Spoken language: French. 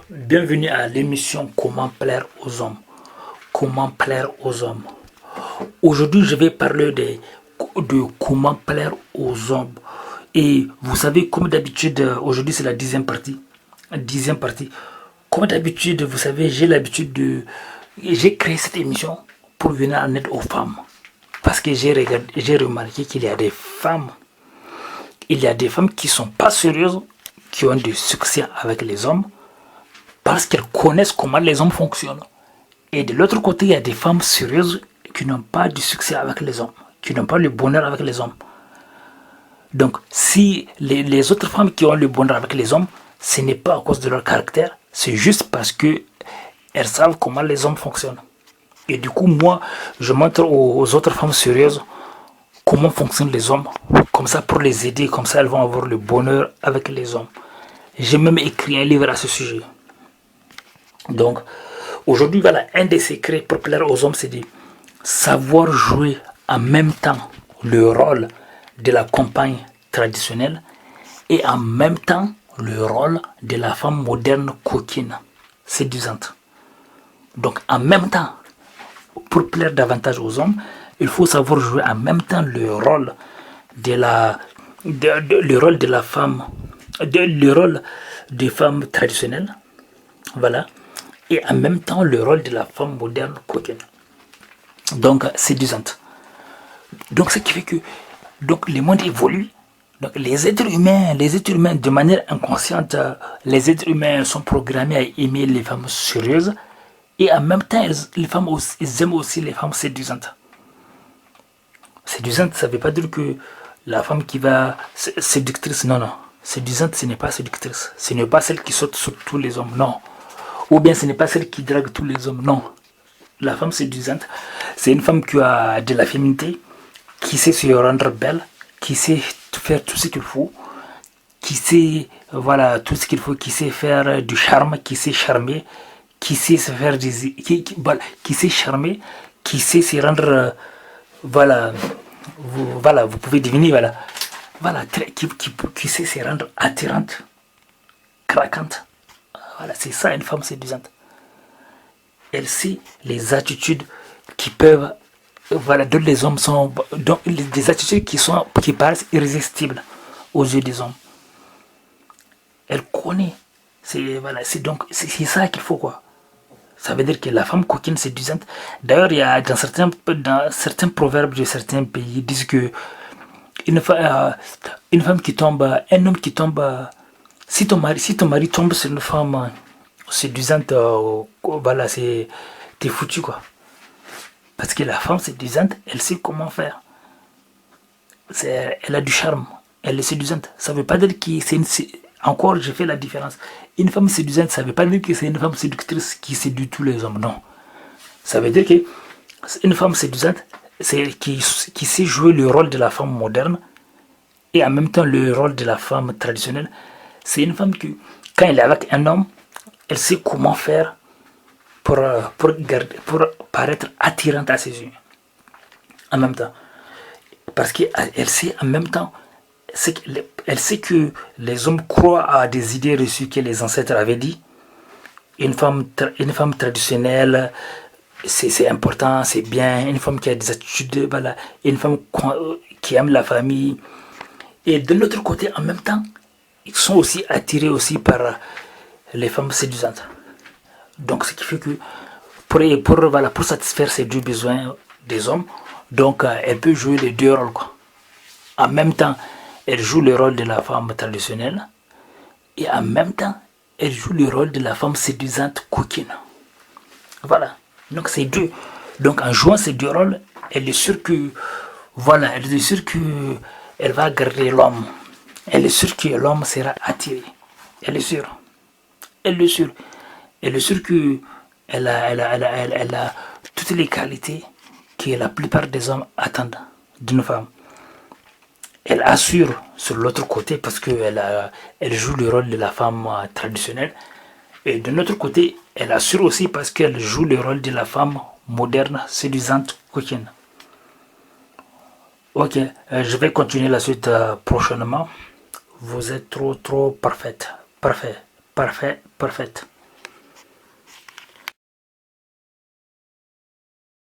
Bienvenue à l'émission Comment plaire aux hommes. Comment plaire aux hommes. Aujourd'hui, je vais parler de comment plaire aux hommes. Et vous savez, comme d'habitude, aujourd'hui c'est la dixième partie. Dixième partie. Comme d'habitude, vous savez, j'ai créé cette émission pour venir en aide aux femmes. Parce que j'ai remarqué qu'il y a des femmes. Il y a des femmes qui sont pas sérieuses, qui ont du succès avec les hommes parce qu'elles connaissent comment les hommes fonctionnent. Et de l'autre côté, il y a des femmes sérieuses qui n'ont pas du succès avec les hommes, qui n'ont pas le bonheur avec les hommes. Donc, si les autres femmes qui ont le bonheur avec les hommes, ce n'est pas à cause de leur caractère, c'est juste parce que elles savent comment les hommes fonctionnent. Et du coup, moi, je montre aux autres femmes sérieuses comment fonctionnent les hommes, comme ça pour les aider, comme ça elles vont avoir le bonheur avec les hommes. J'ai même écrit un livre à ce sujet. Donc, aujourd'hui, voilà, un des secrets pour plaire aux hommes, c'est de savoir jouer en même temps le rôle de la compagne traditionnelle et en même temps le rôle de la femme moderne coquine, séduisante. Donc, en même temps, pour plaire davantage aux hommes, il faut savoir jouer en même temps le rôle de le rôle de la femme, le rôle des femmes traditionnelles, voilà, et en même temps le rôle de la femme moderne coquine, donc séduisante. Donc ce qui fait que le monde évolue. Donc les êtres humains de manière inconsciente, les êtres humains sont programmés à aimer les femmes sérieuses et en même temps les femmes aussi, ils aiment aussi les femmes séduisantes. Séduisante, ça ne veut pas dire que la femme qui va séductrice, non, non. Séduisante, ce n'est pas séductrice. Ce n'est pas celle qui saute sur tous les hommes, non. Ou bien ce n'est pas celle qui drague tous les hommes, non. La femme séduisante, c'est une femme qui a de la féminité, qui sait se rendre belle, qui sait faire tout ce qu'il faut, qui sait, voilà, tout ce qu'il faut, qui sait faire du charme, qui sait charmer, qui sait se faire des... qui sait charmer, qui sait se rendre... voilà, vous pouvez deviner, voilà, qui sait se rendre attirante, craquante. Voilà, c'est ça une femme séduisante. Elle sait les attitudes qui peuvent, voilà, dont les hommes sont, des attitudes qui paraissent irrésistibles aux yeux des hommes. Elle connaît, c'est ça qu'il faut, quoi. Ça veut dire que la femme coquine séduisante. D'ailleurs, il y a dans certains proverbes de certains pays disent que une femme qui tombe, un homme qui tombe, si ton mari tombe sur une femme séduisante, voilà, t'es foutu, quoi. Parce que la femme séduisante, elle sait comment faire. Elle a du charme, elle est séduisante. Ça veut pas dire que encore, je fais la différence. Une femme séduisante, ça veut pas dire que c'est une femme séductrice qui séduit tous les hommes, non. Ça veut dire que une femme séduisante, c'est qui sait jouer le rôle de la femme moderne et en même temps le rôle de la femme traditionnelle. C'est une femme qui, quand elle est avec un homme, elle sait comment faire pour paraître attirante à ses yeux. En même temps. Parce qu'elle sait en même temps, elle sait que les hommes croient à des idées reçues que les ancêtres avaient dit. Une femme traditionnelle, c'est important, c'est bien. Une femme qui a des attitudes, voilà. Une femme qui aime la famille. Et de l'autre côté, en même temps, ils sont aussi attirés aussi par les femmes séduisantes. Donc ce qui fait que pour satisfaire ces deux besoins des hommes, donc elle peut jouer les deux rôles, quoi. En même temps, elle joue le rôle de la femme traditionnelle et en même temps, elle joue le rôle de la femme séduisante coquine. Voilà. Donc c'est deux. Donc en jouant ces deux rôles, elle est sûre que elle va garder l'homme. Elle est sûre que l'homme sera attiré. Elle est sûre. Elle est sûre. Elle est sûre que elle a toutes les qualités que la plupart des hommes attendent d'une femme. Elle assure sur l'autre côté parce elle joue le rôle de la femme traditionnelle. Et de l'autre côté, elle assure aussi parce qu'elle joue le rôle de la femme moderne, séduisante, coquine. Ok, je vais continuer la suite prochainement. Vous êtes trop parfaite. Parfait, parfaite.